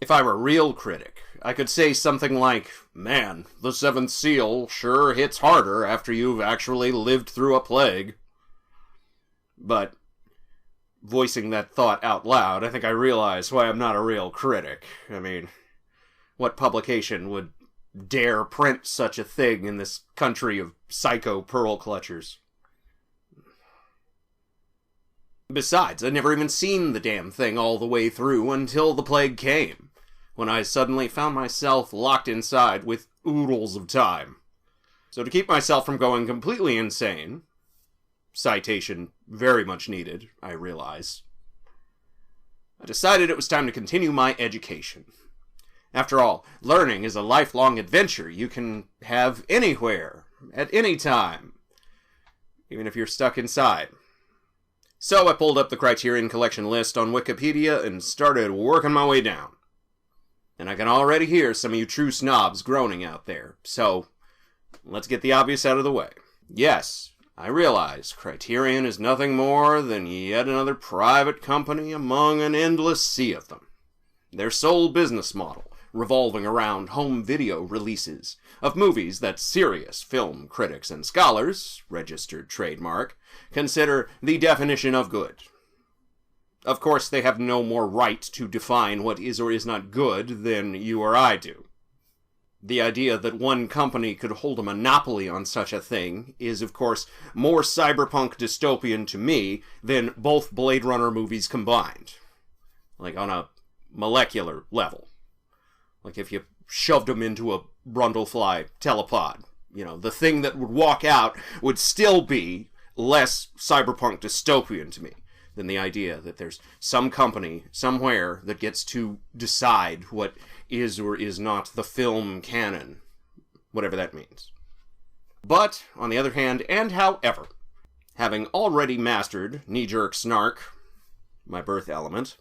If I were a real critic, I could say something like, man, the Seventh Seal sure hits harder after you've actually lived through a plague. But voicing that thought out loud, I think I realize why I'm not a real critic. I mean, what publication would dare print such a thing in this country of psycho pearl clutchers? Besides, I'd never even seen the damn thing all the way through until the plague came, when I suddenly found myself locked inside with oodles of time. So to keep myself from going completely insane, citation very much needed, I realize, I decided it was time to continue my education. After all, learning is a lifelong adventure you can have anywhere, at any time, even if you're stuck inside. So I pulled up the Criterion Collection list on Wikipedia and started working my way down. And I can already hear some of you true snobs groaning out there, so let's get the obvious out of the way. Yes, I realize Criterion is nothing more than yet another private company among an endless sea of them. Their sole business model revolving around home video releases of movies that serious film critics and scholars, registered trademark, consider the definition of good. Of course, they have no more right to define what is or is not good than you or I do. The idea that one company could hold a monopoly on such a thing is, of course, more cyberpunk dystopian to me than both Blade Runner movies combined. Like on a molecular level. Like if you shoved them into a Brundlefly telepod, the thing that would walk out would still be less cyberpunk dystopian to me than the idea that there's some company somewhere that gets to decide what is or is not the film canon, whatever that means. But, on the other hand, and however, having already mastered knee-jerk snark, my birth element,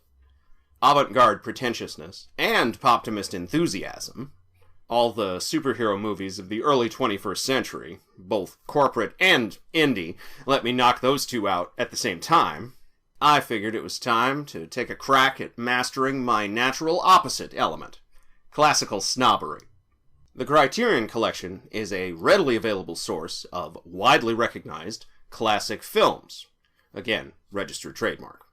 avant-garde pretentiousness, and poptimist enthusiasm, all the superhero movies of the early 21st century, both corporate and indie, let me knock those two out at the same time, I figured it was time to take a crack at mastering my natural opposite element, classical snobbery. The Criterion Collection is a readily available source of widely recognized classic films. Again, registered trademark.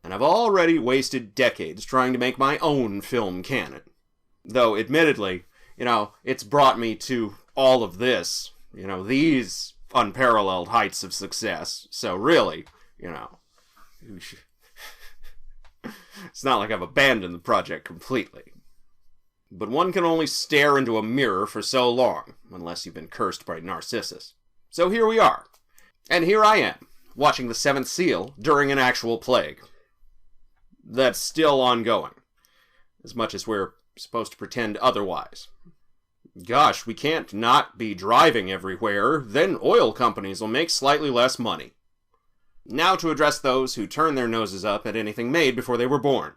And I've already wasted decades trying to make my own film canon. Though, admittedly, it's brought me to all of this, these unparalleled heights of success. So really, it's not like I've abandoned the project completely. But one can only stare into a mirror for so long, unless you've been cursed by Narcissus. So here we are. And here I am, watching The Seventh Seal during an actual plague. That's still ongoing, as much as we're supposed to pretend otherwise. Gosh, we can't not be driving everywhere, then oil companies will make slightly less money. Now to address those who turn their noses up at anything made before they were born.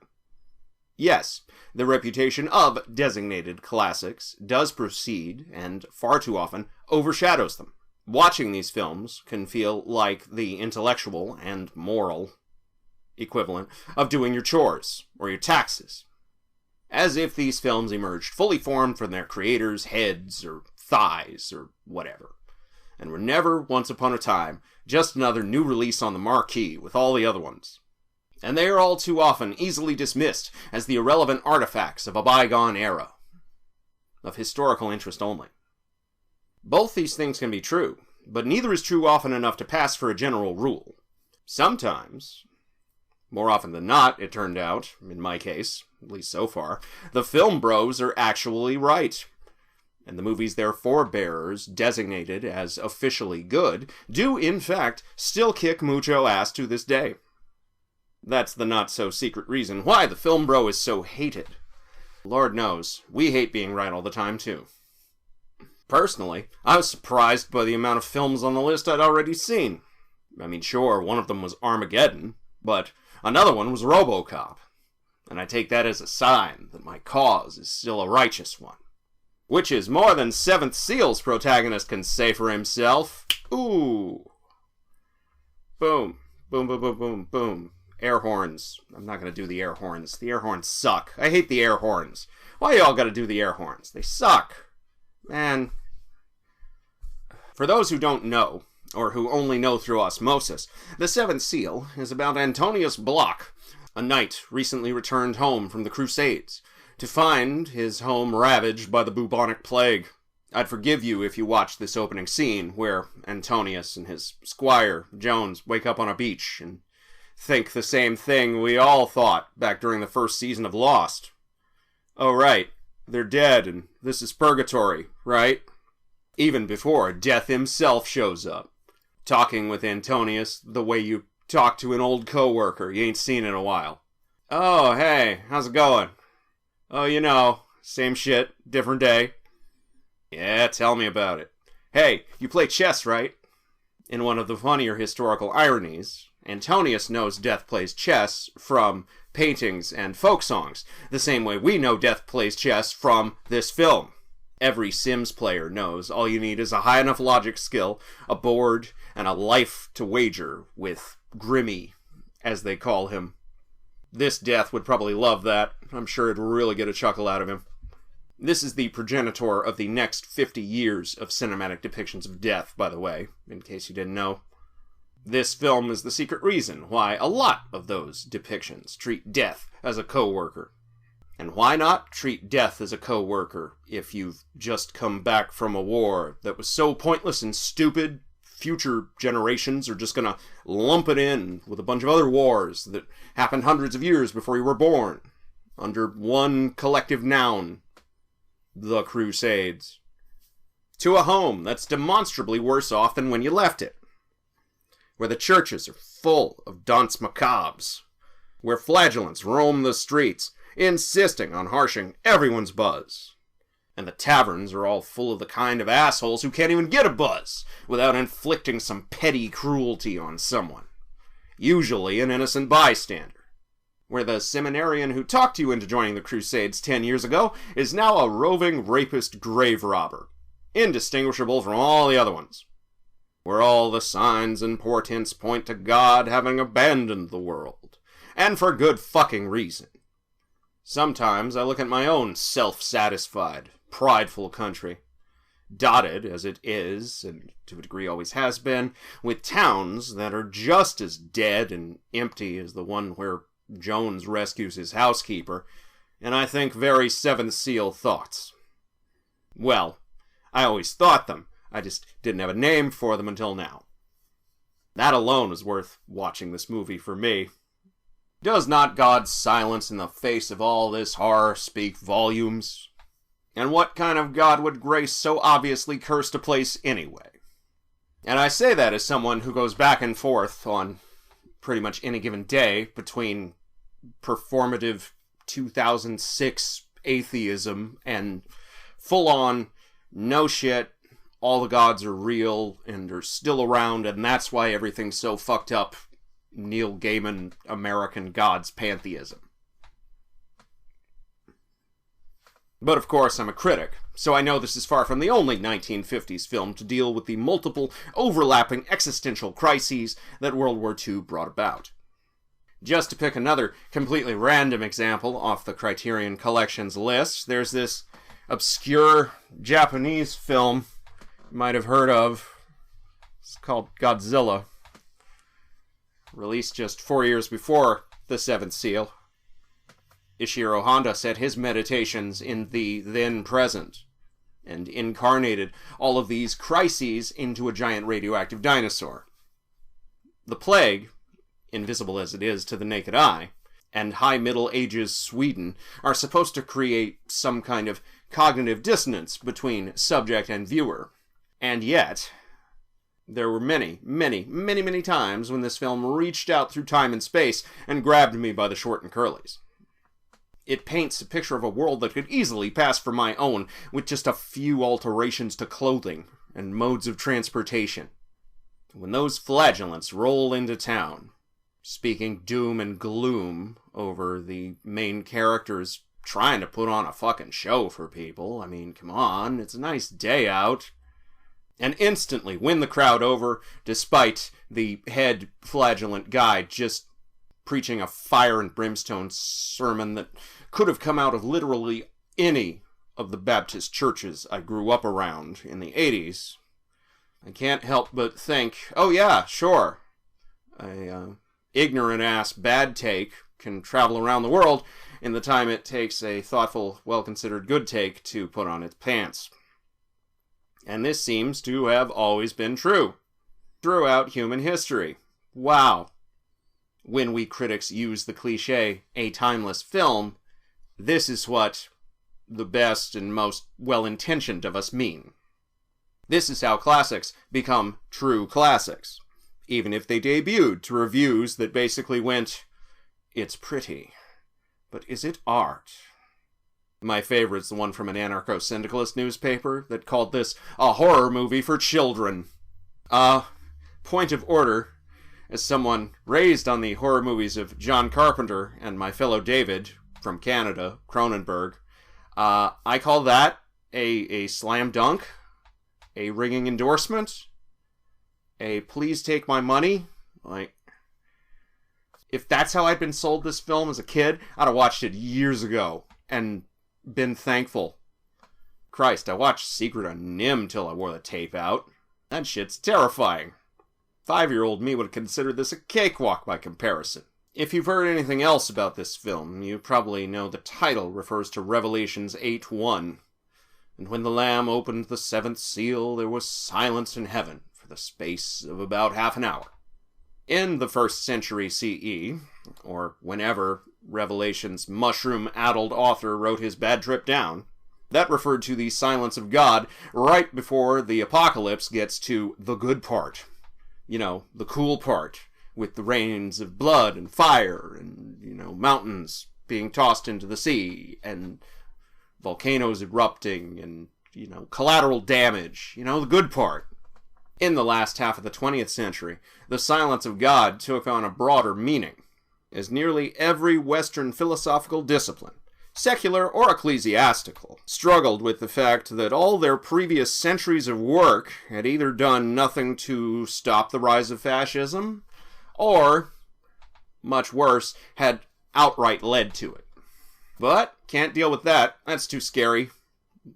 Yes, the reputation of designated classics does proceed, and far too often, overshadows them. Watching these films can feel like the intellectual and moral equivalent of doing your chores, or your taxes. As if these films emerged fully formed from their creators' heads, or thighs, or whatever, and were never, once upon a time, just another new release on the marquee with all the other ones. And they are all too often easily dismissed as the irrelevant artifacts of a bygone era, of historical interest only. Both these things can be true, but neither is true often enough to pass for a general rule. Sometimes, more often than not, it turned out, in my case, at least so far, the film bros are actually right. And the movies their forebearers designated as officially good do, in fact, still kick mucho ass to this day. That's the not-so-secret reason why the film bro is so hated. Lord knows, we hate being right all the time, too. Personally, I was surprised by the amount of films on the list I'd already seen. I mean, sure, one of them was Armageddon, but another one was RoboCop. And I take that as a sign that my cause is still a righteous one. Which is more than Seventh Seal's protagonist can say for himself. Ooh. Boom. Boom, boom, boom, boom, boom. Air horns. I'm not gonna do the air horns. The air horns suck. I hate the air horns. Why y'all gotta do the air horns? They suck. Man. For those who don't know, or who only know through osmosis, the Seventh Seal is about Antonius Block, a knight recently returned home from the Crusades, to find his home ravaged by the bubonic plague. I'd forgive you if you watched this opening scene, where Antonius and his squire, Jones, wake up on a beach and think the same thing we all thought back during the first season of Lost. Oh right, they're dead and this is purgatory, right? Even before Death himself shows up, talking with Antonius the way you talk to an old coworker you ain't seen in a while. Oh, hey, how's it going? Oh, you know, same shit, different day. Yeah, tell me about it. Hey, you play chess, right? In one of the funnier historical ironies, Antonius knows Death plays chess from paintings and folk songs, the same way we know Death plays chess from this film. Every Sims player knows all you need is a high enough logic skill, a board, and a life to wager with Grimmy, as they call him. This Death would probably love that. I'm sure it'd really get a chuckle out of him. This is the progenitor of the next 50 years of cinematic depictions of death, by the way, in case you didn't know. This film is the secret reason why a lot of those depictions treat death as a co-worker. And why not treat death as a co-worker if you've just come back from a war that was so pointless and stupid, future generations are just gonna lump it in with a bunch of other wars that happened hundreds of years before you were born, under one collective noun, the Crusades, to a home that's demonstrably worse off than when you left it, where the churches are full of danse macabres, where flagellants roam the streets, insisting on harshing everyone's buzz, and the taverns are all full of the kind of assholes who can't even get a buzz without inflicting some petty cruelty on someone, usually an innocent bystander, where the seminarian who talked you into joining the Crusades 10 years ago is now a roving rapist grave robber, indistinguishable from all the other ones, where all the signs and portents point to God having abandoned the world, and for good fucking reason. Sometimes I look at my own self-satisfied, prideful country, dotted, as it is, and to a degree always has been, with towns that are just as dead and empty as the one where Jones rescues his housekeeper, and I think very Seventh Seal thoughts. Well, I always thought them, I just didn't have a name for them until now. That alone is worth watching this movie for me. Does not God's silence in the face of all this horror speak volumes? And what kind of God would grace so obviously cursed a place anyway? And I say that as someone who goes back and forth on pretty much any given day between performative 2006 atheism and full-on no shit, all the gods are real and are still around and that's why everything's so fucked up, Neil Gaiman American gods pantheism. But of course I'm a critic, so I know this is far from the only 1950s film to deal with the multiple overlapping existential crises that World War II brought about. Just to pick another completely random example off the Criterion Collection's list, there's this obscure Japanese film you might have heard of. It's called Godzilla. Released just 4 years before The Seventh Seal. Ishiro Honda set his meditations in the then present, and incarnated all of these crises into a giant radioactive dinosaur. The plague, invisible as it is to the naked eye, and High Middle Ages Sweden are supposed to create some kind of cognitive dissonance between subject and viewer. And yet, there were many, many, many, many times when this film reached out through time and space and grabbed me by the short and curlies. It paints a picture of a world that could easily pass for my own with just a few alterations to clothing and modes of transportation. When those flagellants roll into town, speaking doom and gloom over the main characters trying to put on a fucking show for people. I mean, come on, it's a nice day out. And instantly win the crowd over, despite the head flagellant guy just preaching a fire and brimstone sermon that could have come out of literally any of the Baptist churches I grew up around in the 80s, I can't help but think, oh yeah, sure, a ignorant-ass bad take can travel around the world in the time it takes a thoughtful, well-considered good take to put on its pants. And this seems to have always been true throughout human history. Wow. When we critics use the cliche, a timeless film, this is what the best and most well-intentioned of us mean. This is how classics become true classics, even if they debuted to reviews that basically went, "It's pretty, but is it art?" My favorite's the one from an anarcho-syndicalist newspaper that called this a horror movie for children. Point of order, as someone raised on the horror movies of John Carpenter and my fellow David from Canada, Cronenberg, I call that a slam dunk, a ringing endorsement, a please take my money. Like, if that's how I'd been sold this film as a kid, I'd have watched it years ago and been thankful. Christ, I watched Secret of Nim till I wore the tape out. That shit's terrifying. 5-year-old me would have considered this a cakewalk by comparison. If you've heard anything else about this film, you probably know the title refers to Revelations 8:1. And when the Lamb opened the 7th seal, there was silence in heaven for the space of about half an hour. In the 1st century CE, or whenever Revelation's mushroom-addled author wrote his bad trip down, that referred to the silence of God right before the apocalypse gets to the good part. You know, the cool part, with the rains of blood and fire and, mountains being tossed into the sea and volcanoes erupting and, collateral damage, the good part. In the last half of the 20th century, the silence of God took on a broader meaning, as nearly every Western philosophical discipline, secular or ecclesiastical, struggled with the fact that all their previous centuries of work had either done nothing to stop the rise of fascism, or, much worse, had outright led to it. But, can't deal with that. That's too scary.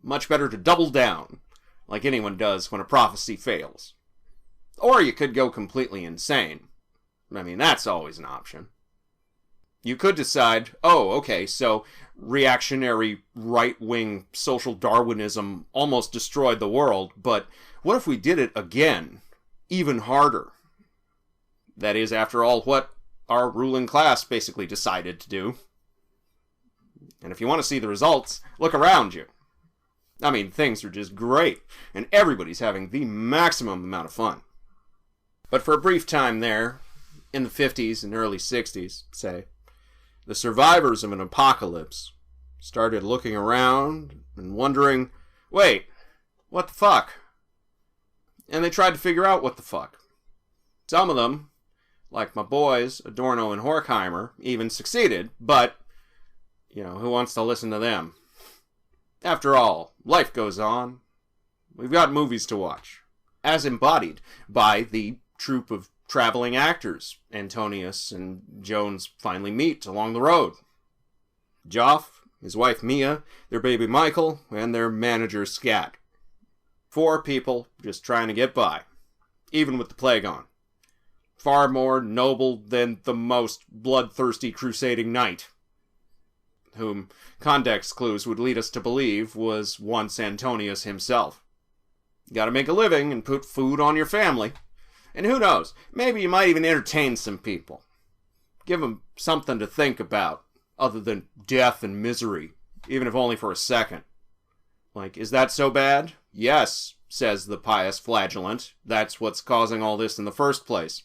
Much better to double down, like anyone does when a prophecy fails. Or you could go completely insane. I mean, that's always an option. You could decide, oh, okay, so reactionary right-wing social Darwinism almost destroyed the world, but what if we did it again, even harder? That is, after all, what our ruling class basically decided to do. And if you want to see the results, look around you. I mean, things are just great, and everybody's having the maximum amount of fun. But for a brief time there, in the 50s and early 60s, say, the survivors of an apocalypse started looking around and wondering, wait, what the fuck? And they tried to figure out what the fuck. Some of them, like my boys, Adorno and Horkheimer, even succeeded, but, who wants to listen to them? After all, life goes on. We've got movies to watch, as embodied by the troupe of traveling actors Antonius and Jones finally meet along the road. Joff, his wife Mia, their baby Michael, and their manager Scat. 4 people just trying to get by, even with the plague on. Far more noble than the most bloodthirsty crusading knight, whom context clues would lead us to believe was once Antonius himself. You gotta make a living and put food on your family. And who knows, maybe you might even entertain some people. Give them something to think about, other than death and misery, even if only for a second. Like, is that so bad? Yes, says the pious flagellant. That's what's causing all this in the first place.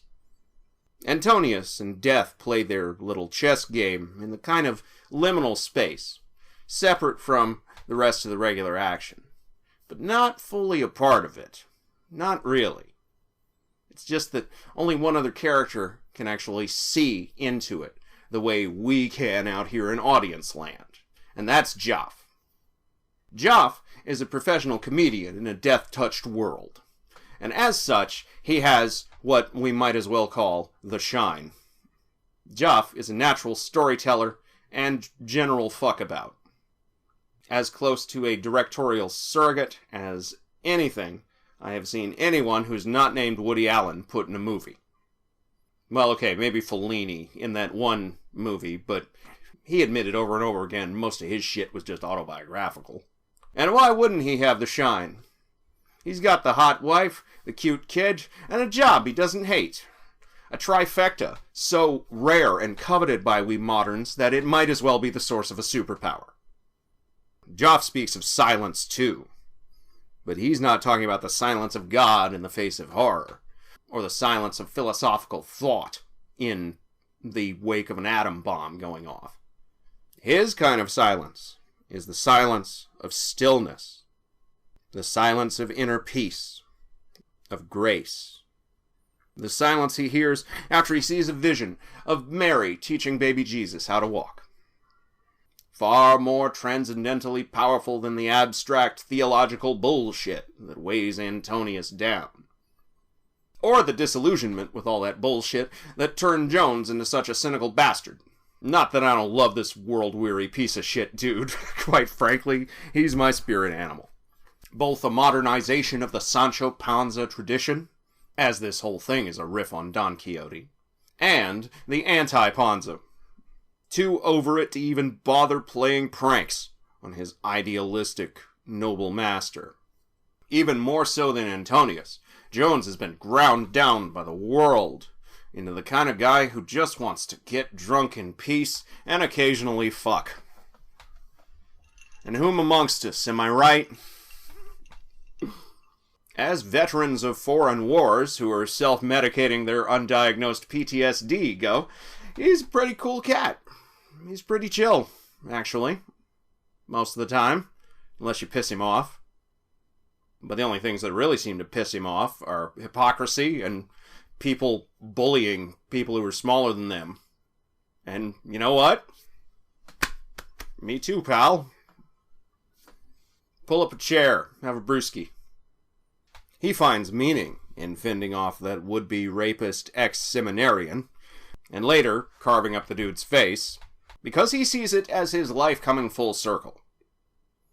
Antonius and death play their little chess game in the kind of liminal space, separate from the rest of the regular action, but not fully a part of it. Not really. It's just that only one other character can actually see into it the way we can out here in audience land, and that's Joff. Joff is a professional comedian in a death-touched world, and as such, he has what we might as well call the shine. Joff is a natural storyteller and general fuckabout. As close to a directorial surrogate as anything I have seen anyone who's not named Woody Allen put in a movie. Well, okay, maybe Fellini in that one movie, but he admitted over and over again most of his shit was just autobiographical. And why wouldn't he have the shine? He's got the hot wife, the cute kid, and a job he doesn't hate. A trifecta, so rare and coveted by we moderns that it might as well be the source of a superpower. Joff speaks of silence too, but he's not talking about the silence of God in the face of horror, or the silence of philosophical thought in the wake of an atom bomb going off. His kind of silence is the silence of stillness, the silence of inner peace, of grace. The silence he hears after he sees a vision of Mary teaching baby Jesus how to walk. Far more transcendently powerful than the abstract theological bullshit that weighs Antonius down. Or the disillusionment with all that bullshit that turned Jones into such a cynical bastard. Not that I don't love this world-weary piece of shit dude. Quite frankly, he's my spirit animal. Both a modernization of the Sancho Panza tradition, as this whole thing is a riff on Don Quixote, and the anti-Panza. Too over it to even bother playing pranks on his idealistic, noble master. Even more so than Antonius, Jones has been ground down by the world into the kind of guy who just wants to get drunk in peace and occasionally fuck. And whom amongst us, am I right? As veterans of foreign wars who are self-medicating their undiagnosed PTSD go, he's a pretty cool cat. He's pretty chill, actually. Most of the time, unless you piss him off. But the only things that really seem to piss him off are hypocrisy and people bullying people who are smaller than them. And you know what? Me too, pal. Pull up a chair, have a brewski. He finds meaning in fending off that would-be rapist ex-seminarian, and later carving up the dude's face, because he sees it as his life coming full circle.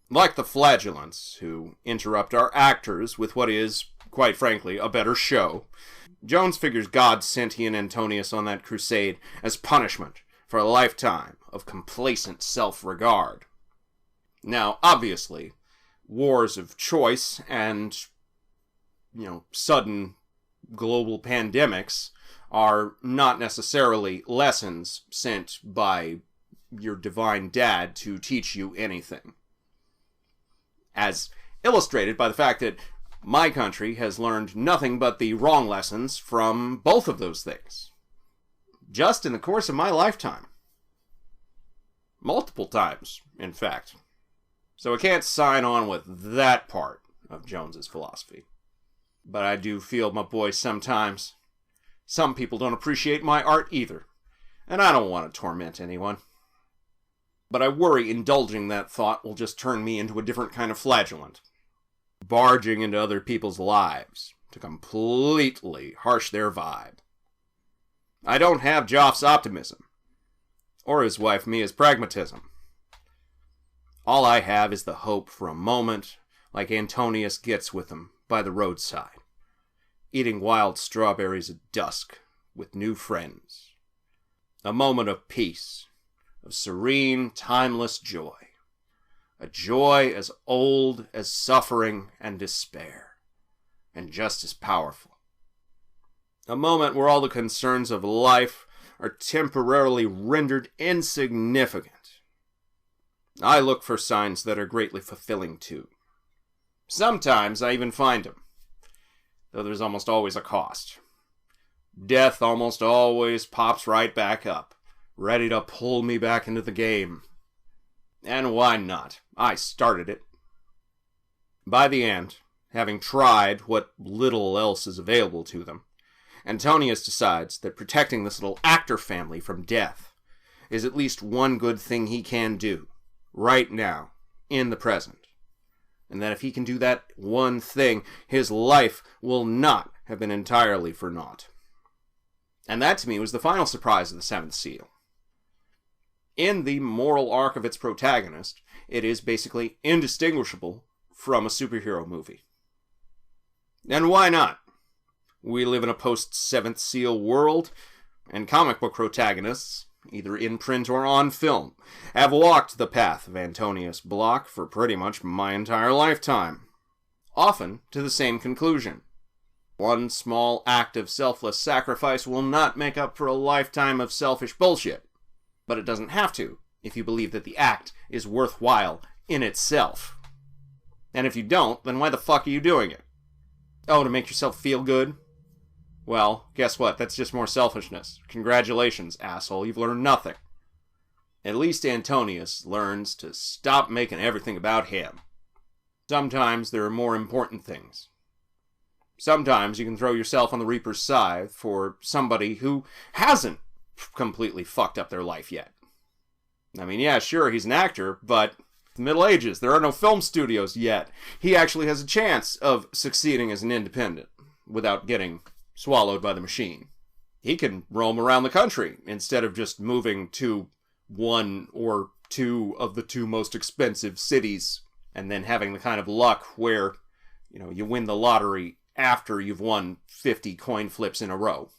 Like the flagellants, who interrupt our actors with what is, quite frankly, a better show, Jones figures God sent he and Antonius on that crusade as punishment for a lifetime of complacent self-regard. Now, obviously, wars of choice and, sudden global pandemics are not necessarily lessons sent by your divine dad to teach you anything. As illustrated by the fact that my country has learned nothing but the wrong lessons from both of those things. Just in the course of my lifetime. Multiple times, in fact. So I can't sign on with that part of Jones's philosophy. But I do feel, my boy, sometimes some people don't appreciate my art either. And I don't want to torment anyone. But I worry indulging that thought will just turn me into a different kind of flagellant. Barging into other people's lives to completely harsh their vibe. I don't have Joff's optimism. Or his wife Mia's pragmatism. All I have is the hope for a moment like Antonius gets with him by the roadside, eating wild strawberries at dusk with new friends. A moment of peace, of serene, timeless joy. A joy as old as suffering and despair, and just as powerful. A moment where all the concerns of life are temporarily rendered insignificant. I look for signs that are greatly fulfilling too. Sometimes I even find them, though there's almost always a cost. Death almost always pops right back up, ready to pull me back into the game. And why not? I started it. By the end, having tried what little else is available to them, Antonius decides that protecting this little actor family from death is at least one good thing he can do, right now, in the present. And that if he can do that one thing, his life will not have been entirely for naught. And that, to me, was the final surprise of the Seventh Seal. In the moral arc of its protagonist, it is basically indistinguishable from a superhero movie. And why not? We live in a post-Seventh Seal world, and comic book protagonists, either in print or on film, have walked the path of Antonius Block for pretty much my entire lifetime. Often to the same conclusion. One small act of selfless sacrifice will not make up for a lifetime of selfish bullshit. But it doesn't have to, if you believe that the act is worthwhile in itself. And if you don't, then why the fuck are you doing it? Oh, to make yourself feel good? Well, guess what? That's just more selfishness. Congratulations, asshole. You've learned nothing. At least Antonius learns to stop making everything about him. Sometimes there are more important things. Sometimes you can throw yourself on the Reaper's side for somebody who hasn't completely fucked up their life yet. I mean, yeah, sure, he's an actor, but the Middle Ages, there are no film studios yet. He actually has a chance of succeeding as an independent without getting swallowed by the machine. He can roam around the country instead of just moving to one or two of the two most expensive cities and then having the kind of luck where, you win the lottery after you've won 50 coin flips in a row.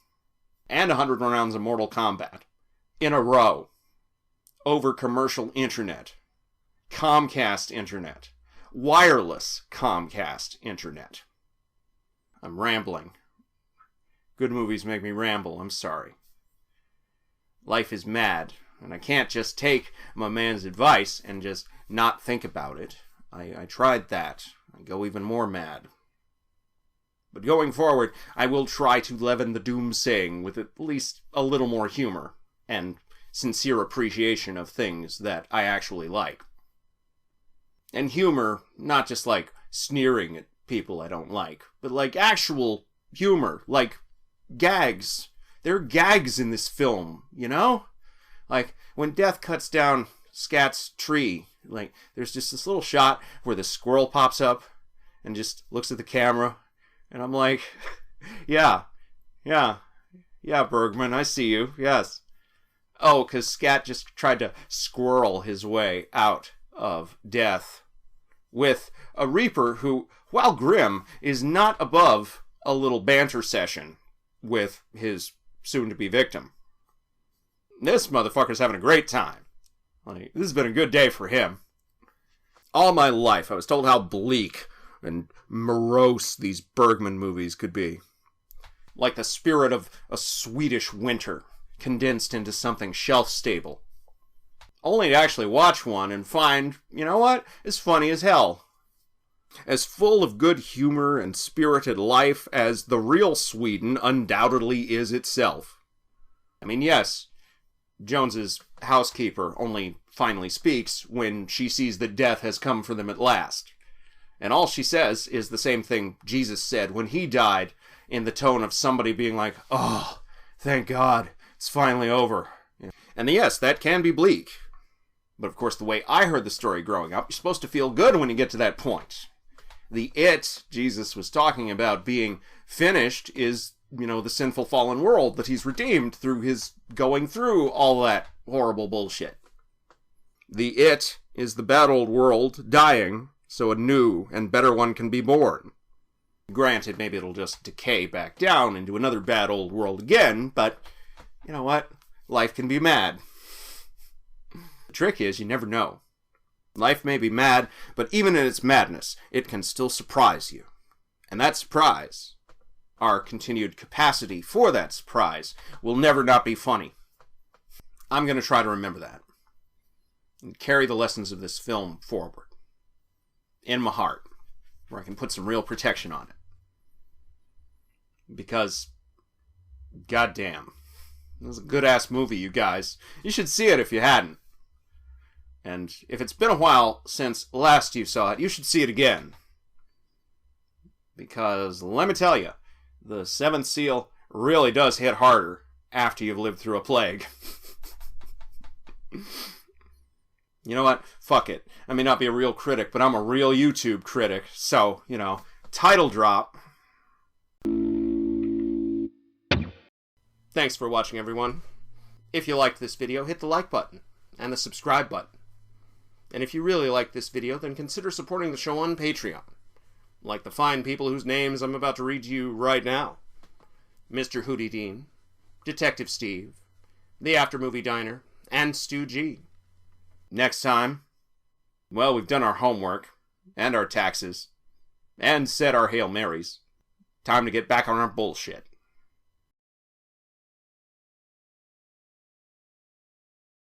And 100 rounds of Mortal Kombat. In a row. Over commercial internet. Comcast internet. Wireless Comcast internet. I'm rambling. Good movies make me ramble, I'm sorry. Life is mad, and I can't just take my man's advice and just not think about it. I tried that. I go even more mad. But going forward, I will try to leaven the doomsaying with at least a little more humor and sincere appreciation of things that I actually like. And humor, not just like sneering at people I don't like, but like actual humor, like gags. There are gags in this film, Like when Death cuts down Scat's tree, like there's just this little shot where the squirrel pops up and just looks at the camera. And I'm like, yeah, Bergman, I see you, yes. Oh, because Scat just tried to squirrel his way out of death with a Reaper who, while grim, is not above a little banter session with his soon-to-be victim. This motherfucker's having a great time. Like, this has been a good day for him. All my life, I was told how bleak and morose these Bergman movies could be. Like the spirit of a Swedish winter, condensed into something shelf-stable. Only to actually watch one and find, it's funny as hell. As full of good humor and spirited life as the real Sweden undoubtedly is itself. I mean, yes, Jones's housekeeper only finally speaks when she sees that death has come for them at last. And all she says is the same thing Jesus said when he died, in the tone of somebody being like, oh, thank God, it's finally over. And yes, that can be bleak. But of course, the way I heard the story growing up, you're supposed to feel good when you get to that point. The it Jesus was talking about being finished is, the sinful fallen world that he's redeemed through his going through all that horrible bullshit. The it is the bad old world dying, so a new and better one can be born. Granted, maybe it'll just decay back down into another bad old world again, but you know what? Life can be mad. The trick is, you never know. Life may be mad, but even in its madness, it can still surprise you. And that surprise, our continued capacity for that surprise, will never not be funny. I'm going to try to remember that. And carry the lessons of this film forward. In my heart, where I can put some real protection on it. Because, goddamn, it was a good-ass movie, you guys. You should see it if you hadn't. And if it's been a while since last you saw it, you should see it again. Because, let me tell you, the Seventh Seal really does hit harder after you've lived through a plague. You know what? Fuck it. I may not be a real critic, but I'm a real YouTube critic. So, title drop. Thanks for watching, everyone. If you liked this video, hit the like button and the subscribe button. And if you really like this video, then consider supporting the show on Patreon, like the fine people whose names I'm about to read to you right now. Mr. Hootie Dean, Detective Steve, The Aftermovie Diner, and Stu G. Next time, well, we've done our homework, and our taxes, and said our Hail Marys. Time to get back on our bullshit.